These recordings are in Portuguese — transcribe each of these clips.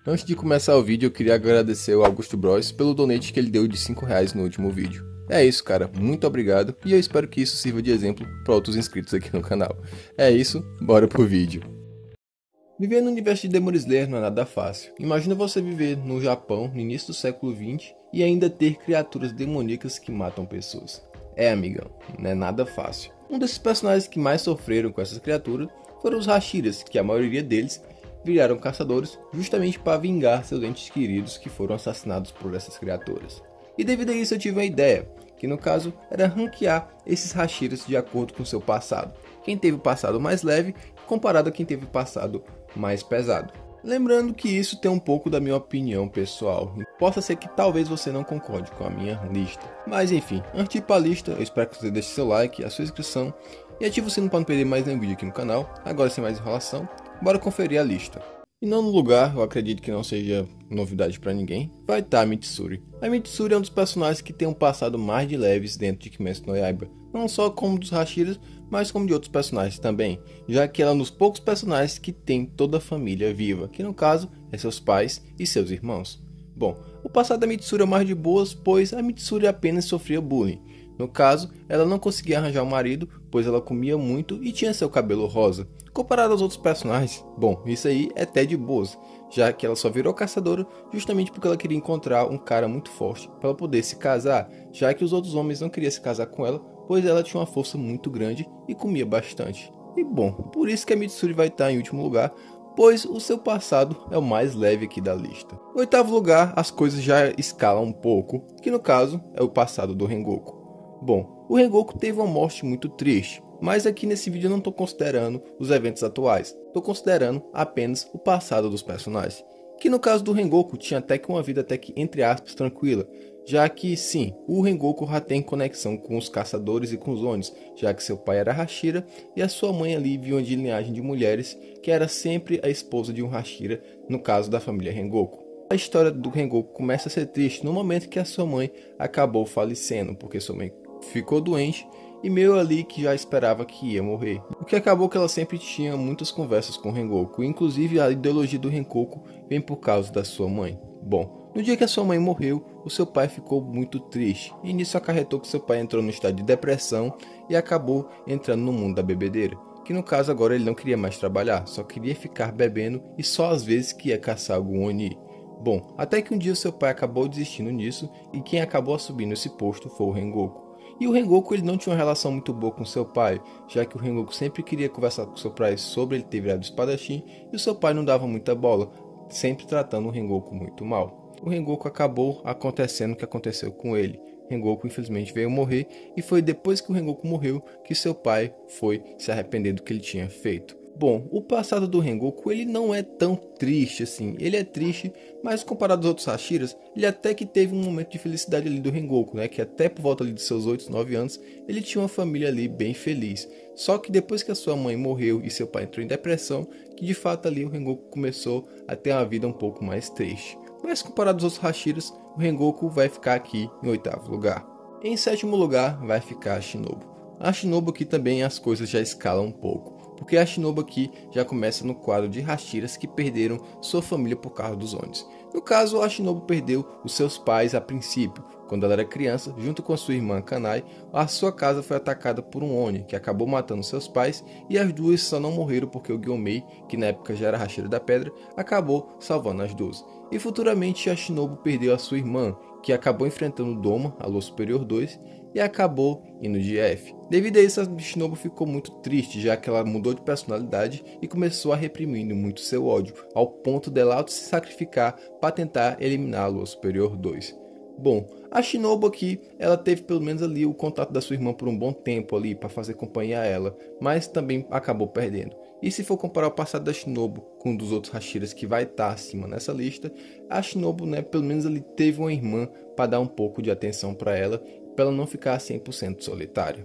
Antes de começar o vídeo, eu queria agradecer ao Augusto Bros pelo donate que ele deu de R$5 no último vídeo. É isso, cara, muito obrigado e eu espero que isso sirva de exemplo para outros inscritos aqui no canal. É isso, bora pro vídeo. Viver no universo de Demon Slayer não é nada fácil. Imagina você viver no Japão no início do século XX e ainda ter criaturas demoníacas que matam pessoas. É, amigão, não é nada fácil. Um desses personagens que mais sofreram com essas criaturas foram os Hashiras, que a maioria deles viraram caçadores justamente para vingar seus entes queridos que foram assassinados por essas criaturas. E devido a isso eu tive uma ideia, que no caso era ranquear esses Hashiras de acordo com seu passado. Quem teve o passado mais leve comparado a quem teve o passado mais pesado. Lembrando que isso tem um pouco da minha opinião pessoal. Possa ser que talvez você não concorde com a minha lista. Mas enfim, antes de ir para a lista, eu espero que você deixe seu like, a sua inscrição e ative o sino para não perder mais nenhum vídeo aqui no canal. Agora sem mais enrolação, bora conferir a lista. E não no lugar, eu acredito que não seja novidade para ninguém, vai estar a Mitsuri. A Mitsuri é um dos personagens que tem um passado mais de leves dentro de Kimetsu no Yaiba. Não só como dos Hashiras, mas como de outros personagens também, já que ela é um dos poucos personagens que tem toda a família viva, que no caso é seus pais e seus irmãos. Bom, o passado da Mitsuri é mais de boas, pois a Mitsuri apenas sofria bullying. No caso, ela não conseguia arranjar um marido, pois ela comia muito e tinha seu cabelo rosa. Comparado aos outros personagens, bom, isso aí é até de boas, já que ela só virou caçadora justamente porque ela queria encontrar um cara muito forte para ela poder se casar, já que os outros homens não queriam se casar com ela, pois ela tinha uma força muito grande e comia bastante. E bom, por isso que a Mitsuri vai estar em último lugar, pois o seu passado é o mais leve aqui da lista. No oitavo lugar, as coisas já escalam um pouco, que no caso é o passado do Rengoku. Bom, o Rengoku teve uma morte muito triste, mas aqui nesse vídeo eu não estou considerando os eventos atuais, estou considerando apenas o passado dos personagens, que no caso do Rengoku tinha até que uma vida até que entre aspas tranquila, já que sim, o Rengoku já tem conexão com os caçadores e com os Onis, já que seu pai era Hashira e a sua mãe ali vinha de linhagem de mulheres, que era sempre a esposa de um Hashira, no caso da família Rengoku. A história do Rengoku começa a ser triste no momento que a sua mãe acabou falecendo, porque sua mãe ficou doente e meio ali que já esperava que ia morrer. O que acabou que ela sempre tinha muitas conversas com o Rengoku, inclusive a ideologia do Rengoku vem por causa da sua mãe. Bom, no dia que a sua mãe morreu, o seu pai ficou muito triste e nisso acarretou que seu pai entrou no estado de depressão e acabou entrando no mundo da bebedeira. Que no caso agora ele não queria mais trabalhar, só queria ficar bebendo e só às vezes que ia caçar algum Oni. Bom, até que um dia seu pai acabou desistindo nisso e quem acabou assumindo esse posto foi o Rengoku. E o Rengoku ele não tinha uma relação muito boa com seu pai, já que o Rengoku sempre queria conversar com seu pai sobre ele ter virado espadachim e o seu pai não dava muita bola, sempre tratando o Rengoku muito mal. O Rengoku acabou acontecendo o que aconteceu com ele. Rengoku infelizmente veio morrer e foi depois que o Rengoku morreu que seu pai foi se arrepender do que ele tinha feito. Bom, o passado do Rengoku ele não é tão triste assim, ele é triste, mas comparado aos outros Hashiras, ele até que teve um momento de felicidade ali do Rengoku, né, que até por volta ali de seus 8, 9 anos, ele tinha uma família ali bem feliz. Só que depois que a sua mãe morreu e seu pai entrou em depressão, que de fato ali o Rengoku começou a ter uma vida um pouco mais triste. Mas comparado aos outros Hashiras, o Rengoku vai ficar aqui em oitavo lugar. Em sétimo lugar vai ficar a Shinobu. A Shinobu aqui também as coisas já escalam um pouco, porque a Shinobu aqui já começa no quadro de Hashiras que perderam sua família por causa dos Onis. No caso, a Shinobu perdeu os seus pais a princípio. Quando ela era criança, junto com a sua irmã Kanai, a sua casa foi atacada por um Oni, que acabou matando seus pais, e as duas só não morreram porque o Gyomei, que na época já era Hashira da Pedra, acabou salvando as duas. E futuramente a Shinobu perdeu a sua irmã, que acabou enfrentando o Doma, a Lua Superior 2, e acabou indo de F. Devido a isso, a Shinobu ficou muito triste, já que ela mudou de personalidade e começou a reprimir muito seu ódio, ao ponto dela auto se sacrificar para tentar eliminar a Lua Superior 2. Bom, a Shinobu aqui, ela teve pelo menos ali o contato da sua irmã por um bom tempo ali para fazer companhia a ela, mas também acabou perdendo. E se for comparar o passado da Shinobu com um dos outros Hashiras que vai estar acima nessa lista, a Shinobu, né, pelo menos ali teve uma irmã para dar um pouco de atenção para ela não ficar 100% solitária.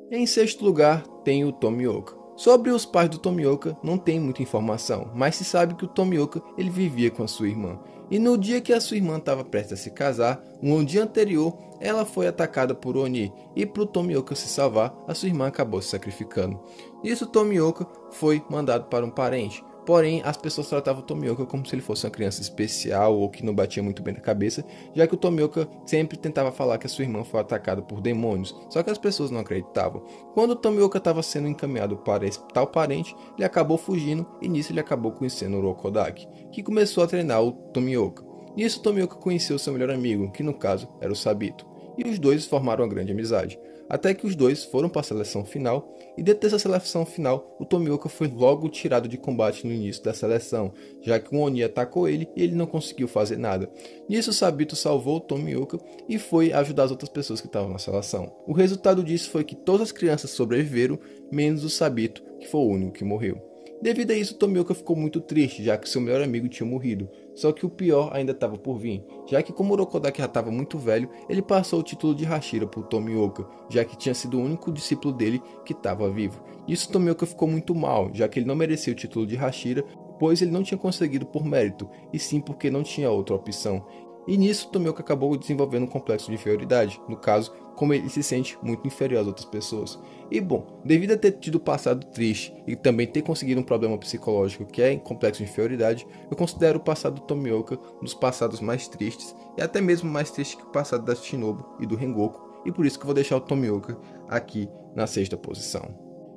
Em sexto lugar tem o Tomioka. Sobre os pais do Tomioka não tem muita informação, mas se sabe que o Tomioka ele vivia com a sua irmã. E no dia que a sua irmã estava prestes a se casar, um dia anterior, ela foi atacada por Oni, e para o Tomioka se salvar, a sua irmã acabou se sacrificando. Nisso Tomioka foi mandado para um parente, Porém, as pessoas tratavam o Tomioka como se ele fosse uma criança especial ou que não batia muito bem na cabeça, já que o Tomioka sempre tentava falar que a sua irmã foi atacada por demônios, só que as pessoas não acreditavam. Quando o Tomioka estava sendo encaminhado para esse tal parente, ele acabou fugindo e nisso ele acabou conhecendo o Urokodaki, que começou a treinar o Tomioka. Nisso o Tomioka conheceu seu melhor amigo, que no caso era o Sabito, e os dois formaram uma grande amizade. Até que os dois foram para a seleção final, e dentro dessa seleção final, o Tomioka foi logo tirado de combate no início da seleção, já que o Oni atacou ele e ele não conseguiu fazer nada. Nisso, o Sabito salvou o Tomioka e foi ajudar as outras pessoas que estavam na seleção. O resultado disso foi que todas as crianças sobreviveram, menos o Sabito, que foi o único que morreu. Devido a isso, o Tomioka ficou muito triste, já que seu melhor amigo tinha morrido. Só que o pior ainda estava por vir, já que como o Urokodaki já estava muito velho, ele passou o título de Hashira para o Tomioka, já que tinha sido o único discípulo dele que estava vivo. Nisso, o Tomioka ficou muito mal, já que ele não merecia o título de Hashira, pois ele não tinha conseguido por mérito, e sim porque não tinha outra opção. E nisso, Tomioka acabou desenvolvendo um complexo de inferioridade, no caso, como ele se sente muito inferior às outras pessoas. E bom, devido a ter tido passado triste e também ter conseguido um problema psicológico que é complexo de inferioridade, eu considero o passado do Tomioka um dos passados mais tristes, e até mesmo mais triste que o passado da Shinobu e do Rengoku, e por isso que eu vou deixar o Tomioka aqui na sexta posição.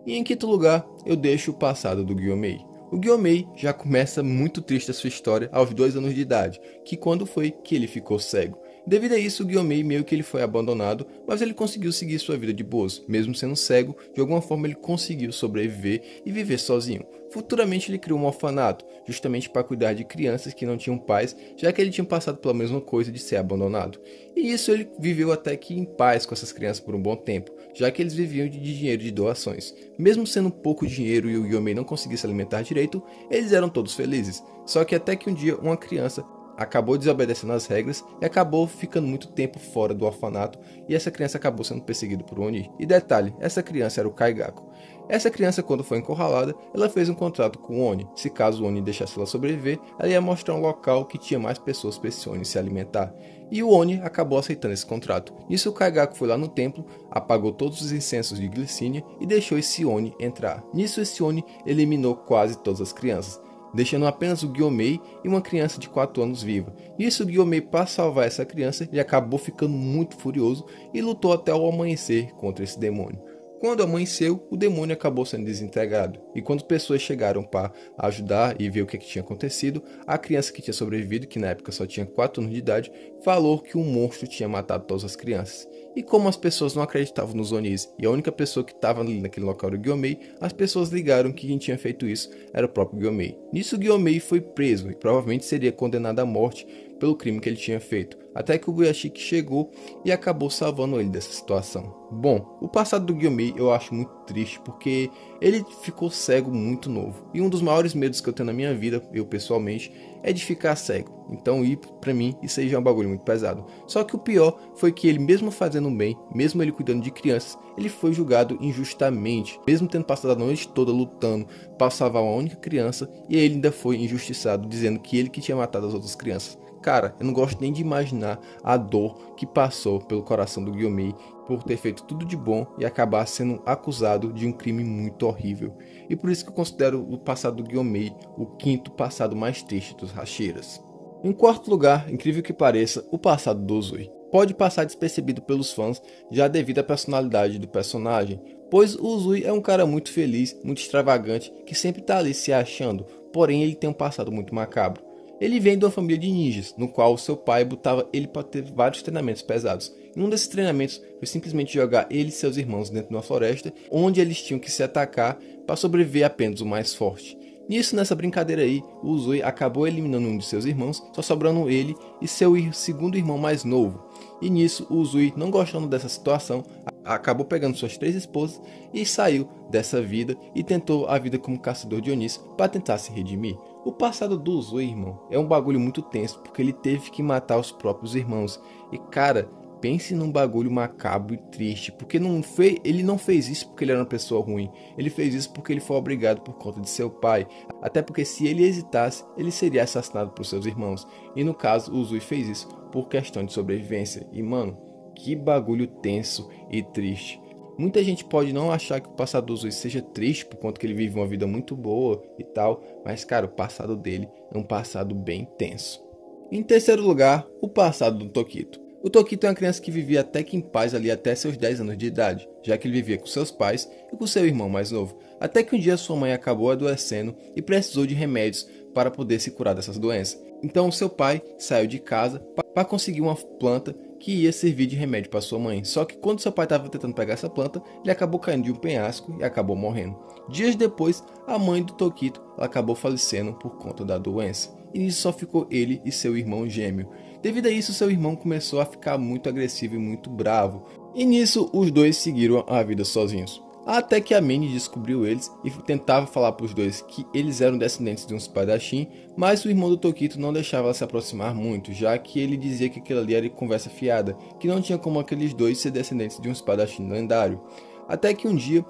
E em quinto lugar, eu deixo o passado do Gyomei. O Gyomei já começa muito triste a sua história aos 2 anos de idade, que quando foi que ele ficou cego. Devido a isso, o Gyomei meio que ele foi abandonado, mas ele conseguiu seguir sua vida de boas. Mesmo sendo cego, de alguma forma ele conseguiu sobreviver e viver sozinho. Futuramente ele criou um orfanato, justamente para cuidar de crianças que não tinham pais, já que ele tinha passado pela mesma coisa de ser abandonado. E isso ele viveu até que em paz com essas crianças por um bom tempo, já que eles viviam de dinheiro de doações. Mesmo sendo pouco dinheiro e o Gyomei não conseguia se alimentar direito, eles eram todos felizes. Só que até que um dia uma criança acabou desobedecendo as regras e acabou ficando muito tempo fora do orfanato, e essa criança acabou sendo perseguida por Oni. E detalhe, essa criança era o Kaigaku. Essa criança, quando foi encurralada, ela fez um contrato com o Oni. Se caso o Oni deixasse ela sobreviver, ela ia mostrar um local que tinha mais pessoas para esse Oni se alimentar. E o Oni acabou aceitando esse contrato. Nisso o Kaigaku foi lá no templo, apagou todos os incensos de glicínia e deixou esse Oni entrar. Nisso esse Oni eliminou quase todas as crianças, deixando apenas o Gyomei e uma criança de 4 anos viva. Nisso o Gyomei, para salvar essa criança, ele acabou ficando muito furioso e lutou até o amanhecer contra esse demônio. Quando amanheceu, o demônio acabou sendo desintegrado, e quando pessoas chegaram para ajudar e ver o que tinha acontecido, a criança que tinha sobrevivido, que na época só tinha 4 anos de idade, falou que um monstro tinha matado todas as crianças. E como as pessoas não acreditavam nos Onis, e a única pessoa que estava ali naquele local era o Gyomei, as pessoas ligaram que quem tinha feito isso era o próprio Gyomei. Nisso o Gyomei foi preso, e provavelmente seria condenado à morte pelo crime que ele tinha feito, até que o Buyashiki chegou e acabou salvando ele dessa situação. Bom, o passado do Gyomei eu acho muito triste, porque ele ficou cego muito novo, e um dos maiores medos que eu tenho na minha vida, eu pessoalmente, é de ficar cego. Então, pra mim, isso aí já é um bagulho muito pesado. Só que o pior foi que ele, mesmo fazendo bem, mesmo ele cuidando de crianças, ele foi julgado injustamente, mesmo tendo passado a noite toda lutando para salvar uma única criança, e ele ainda foi injustiçado, dizendo que ele que tinha matado as outras crianças. Cara, eu não gosto nem de imaginar a dor que passou pelo coração do Gyomei por ter feito tudo de bom e acabar sendo acusado de um crime muito horrível. E por isso que eu considero o passado do Gyomei o quinto passado mais triste dos Hashiras. Em quarto lugar, incrível que pareça, o passado do Uzui. Pode passar despercebido pelos fãs, já devido à personalidade do personagem, pois o Uzui é um cara muito feliz, muito extravagante, que sempre tá ali se achando, porém ele tem um passado muito macabro. Ele vem de uma família de ninjas, no qual seu pai botava ele para ter vários treinamentos pesados. E um desses treinamentos foi simplesmente jogar ele e seus irmãos dentro de uma floresta, onde eles tinham que se atacar para sobreviver apenas o mais forte. Nisso, nessa brincadeira aí, o Uzui acabou eliminando um de seus irmãos, só sobrando ele e seu segundo irmão mais novo. E nisso, o Uzui, não gostando dessa situação, acabou pegando suas 3 esposas e saiu dessa vida e tentou a vida como caçador de Onis para tentar se redimir. O passado do Uzui, irmão, é um bagulho muito tenso, porque ele teve que matar os próprios irmãos. E cara, pense num bagulho macabro e triste, porque ele não fez isso porque ele era uma pessoa ruim, ele fez isso porque ele foi obrigado por conta de seu pai, até porque se ele hesitasse, ele seria assassinado por seus irmãos, e no caso o Uzui fez isso por questão de sobrevivência, e mano, que bagulho tenso e triste. Muita gente pode não achar que o passado do Zoe seja triste, por conta que ele vive uma vida muito boa e tal, mas cara, o passado dele é um passado bem tenso. Em terceiro lugar, o passado do Tokito. O Tokito é uma criança que vivia até que em paz ali até seus 10 anos de idade, já que ele vivia com seus pais e com seu irmão mais novo, até que um dia sua mãe acabou adoecendo e precisou de remédios para poder se curar dessas doenças. Então seu pai saiu de casa para conseguir uma planta que ia servir de remédio para sua mãe. Só que quando seu pai estava tentando pegar essa planta, ele acabou caindo de um penhasco e acabou morrendo. Dias depois, a mãe do Tokito acabou falecendo por conta da doença. E nisso só ficou ele e seu irmão gêmeo. Devido a isso, seu irmão começou a ficar muito agressivo e muito bravo. E nisso, os dois seguiram a vida sozinhos. Até que a Manny descobriu eles e tentava falar para os dois que eles eram descendentes de um espadachim, mas o irmão do Tokito não deixava ela se aproximar muito, já que ele dizia que aquilo ali era conversa fiada, que não tinha como aqueles dois ser descendentes de um espadachim lendário. Até que um dia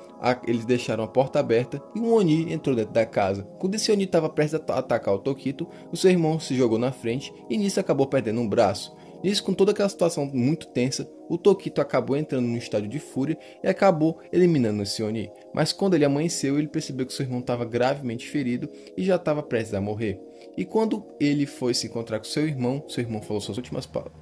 eles deixaram a porta aberta e um Oni entrou dentro da casa. Quando esse Oni estava prestes a atacar o Tokito, o seu irmão se jogou na frente e nisso acabou perdendo um braço. Nisso, com toda aquela situação muito tensa, o Tokito acabou entrando num estádio de fúria e acabou eliminando esse Oni. Mas quando ele amanheceu, ele percebeu que seu irmão estava gravemente ferido e já estava prestes a morrer. E quando ele foi se encontrar com seu irmão falou suas últimas palavras.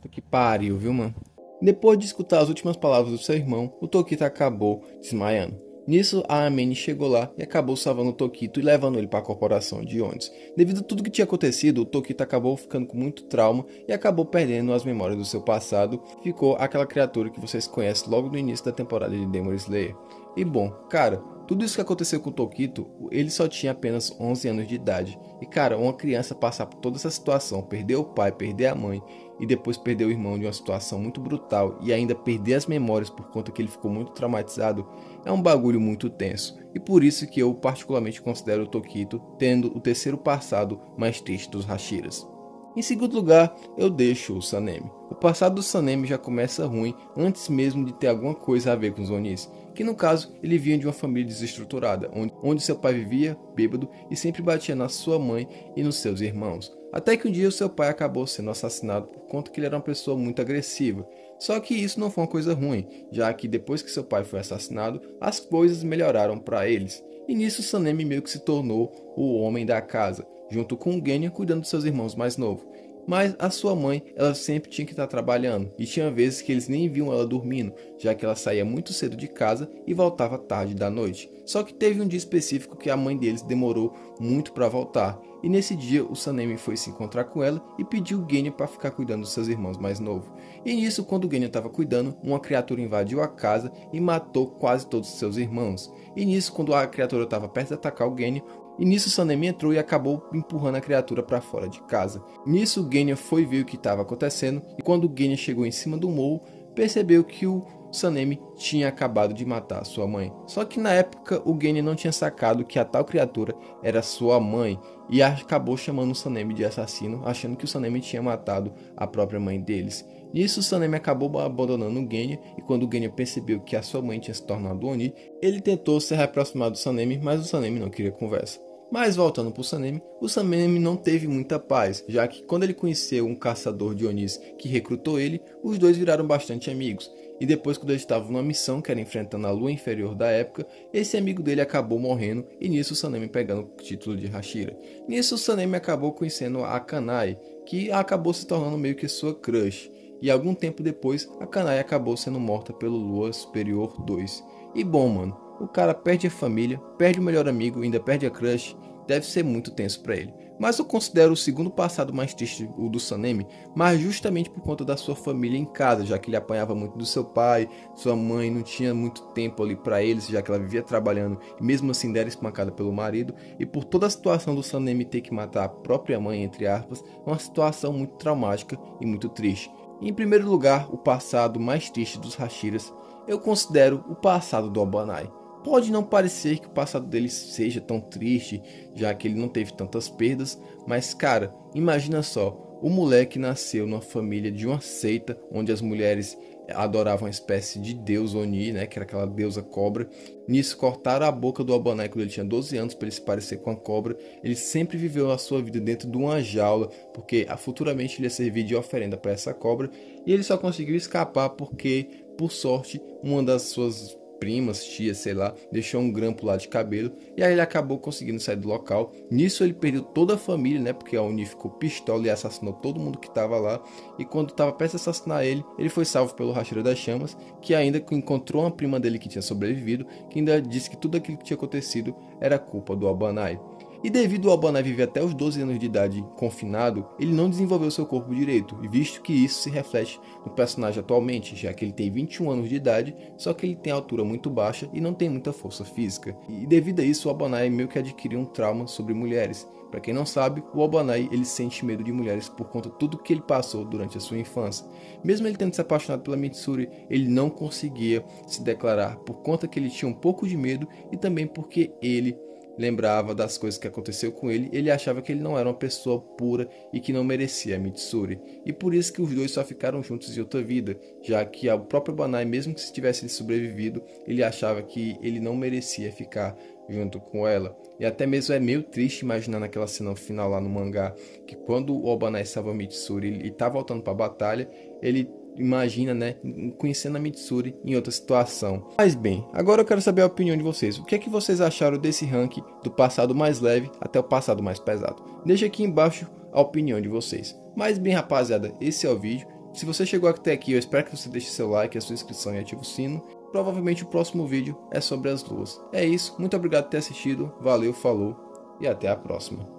Que pariu, viu, mano? Depois de escutar as últimas palavras do seu irmão, o Tokito acabou desmaiando. Nisso, a Amene chegou lá e acabou salvando o Tokito e levando ele para a corporação de Onis. Devido a tudo que tinha acontecido, o Tokito acabou ficando com muito trauma e acabou perdendo as memórias do seu passado. Ficou aquela criatura que vocês conhecem logo no início da temporada de Demon Slayer. E bom, cara, tudo isso que aconteceu com o Tokito, ele só tinha apenas 11 anos de idade. E cara, uma criança passar por toda essa situação, perder o pai, perder a mãe e depois perder o irmão de uma situação muito brutal e ainda perder as memórias por conta que ele ficou muito traumatizado, é um bagulho muito tenso. E por isso que eu particularmente considero o Tokito tendo o terceiro passado mais triste dos Hashiras. Em segundo lugar, eu deixo o Sanemi. O passado do Sanemi já começa ruim antes mesmo de ter alguma coisa a ver com os Onis, que no caso ele vinha de uma família desestruturada, onde seu pai vivia bêbado e sempre batia na sua mãe e nos seus irmãos. Até que um dia o seu pai acabou sendo assassinado por conta que ele era uma pessoa muito agressiva. Só que isso não foi uma coisa ruim, já que depois que seu pai foi assassinado, as coisas melhoraram para eles. E nisso Sanemi meio que se tornou o homem da casa, junto com o Genya cuidando dos seus irmãos mais novos. Mas a sua mãe, ela sempre tinha que estar trabalhando, e tinha vezes que eles nem viam ela dormindo, já que ela saía muito cedo de casa e voltava tarde da noite. Só que teve um dia específico que a mãe deles demorou muito para voltar, e nesse dia o Sanemi foi se encontrar com ela e pediu o Genya para ficar cuidando dos seus irmãos mais novos. E nisso, quando o Genya estava cuidando, uma criatura invadiu a casa e matou quase todos os seus irmãos. E nisso, quando a criatura estava perto de atacar o Genya, e nisso Sanemi entrou e acabou empurrando a criatura para fora de casa. Nisso o Genya foi ver o que estava acontecendo e quando o Genya chegou em cima do morro, percebeu que o Sanemi tinha acabado de matar sua mãe. Só que na época o Genya não tinha sacado que a tal criatura era sua mãe e acabou chamando o Sanemi de assassino, achando que o Sanemi tinha matado a própria mãe deles. Nisso, o Sanemi acabou abandonando o Genya, e quando o Genya percebeu que a sua mãe tinha se tornado Oni, ele tentou se reaproximar do Sanemi, mas o Sanemi não queria conversa. Mas voltando para o Sanemi não teve muita paz, já que quando ele conheceu um caçador de Onis que recrutou ele, os dois viraram bastante amigos. E depois, quando eles estavam numa missão que era enfrentando a lua inferior da época, esse amigo dele acabou morrendo e nisso o Sanemi pegando o título de Hashira. Nisso o Sanemi acabou conhecendo a Kanai, que acabou se tornando meio que sua crush. E algum tempo depois, a Kanai acabou sendo morta pelo Lua Superior 2. E bom, mano, o cara perde a família, perde o melhor amigo, ainda perde a crush, deve ser muito tenso pra ele. Mas eu considero o segundo passado mais triste, o do Sanemi, mas justamente por conta da sua família em casa, já que ele apanhava muito do seu pai, sua mãe não tinha muito tempo ali pra eles, já que ela vivia trabalhando e mesmo assim era espancada pelo marido, e por toda a situação do Sanemi ter que matar a própria mãe, entre aspas, é uma situação muito traumática e muito triste. Em primeiro lugar, o passado mais triste dos Hashiras, eu considero o passado do Abanai. Pode não parecer que o passado dele seja tão triste, já que ele não teve tantas perdas, mas cara, imagina só, o moleque nasceu numa família de uma seita, onde as mulheres adorava uma espécie de deus Oni, né, que era aquela deusa cobra. Nisso cortaram a boca do Albanai quando ele tinha 12 anos para ele se parecer com a cobra. Ele sempre viveu a sua vida dentro de uma jaula, porque futuramente ele ia servir de oferenda para essa cobra, e ele só conseguiu escapar porque, por sorte, uma das suas primas, tias, sei lá, deixou um grampo lá de cabelo, e aí ele acabou conseguindo sair do local. Nisso ele perdeu toda a família, né, porque a Oni ficou pistola e assassinou todo mundo que estava lá, e quando estava prestes a assassinar ele, ele foi salvo pelo Racheiro das Chamas, que ainda encontrou uma prima dele que tinha sobrevivido, que ainda disse que tudo aquilo que tinha acontecido era culpa do Albanai. E devido ao Albanai viver até os 12 anos de idade confinado, ele não desenvolveu seu corpo direito, e visto que isso se reflete no personagem atualmente, já que ele tem 21 anos de idade, só que ele tem altura muito baixa e não tem muita força física. E devido a isso, o Albanai meio que adquiriu um trauma sobre mulheres. Para quem não sabe, o Albanai ele sente medo de mulheres por conta de tudo que ele passou durante a sua infância. Mesmo ele tendo se apaixonado pela Mitsuri, ele não conseguia se declarar por conta que ele tinha um pouco de medo e também porque ele lembrava das coisas que aconteceu com ele, ele achava que ele não era uma pessoa pura e que não merecia a Mitsuri. E por isso que os dois só ficaram juntos em outra vida, já que o próprio Banai, mesmo que se tivesse sobrevivido, ele achava que ele não merecia ficar junto com ela. E até mesmo é meio triste imaginar naquela cena final lá no mangá, que quando o Obanai salva a Mitsuri e tá voltando para a batalha, ele imagina, né, conhecendo a Mitsuri em outra situação. Mas bem, agora eu quero saber a opinião de vocês. O que é que vocês acharam desse ranking do passado mais leve até o passado mais pesado? Deixa aqui embaixo a opinião de vocês. Mas bem, rapaziada, esse é o vídeo. Se você chegou até aqui, eu espero que você deixe seu like, a sua inscrição e ative o sino. Provavelmente o próximo vídeo é sobre as luas. É isso, muito obrigado por ter assistido, valeu, falou e até a próxima.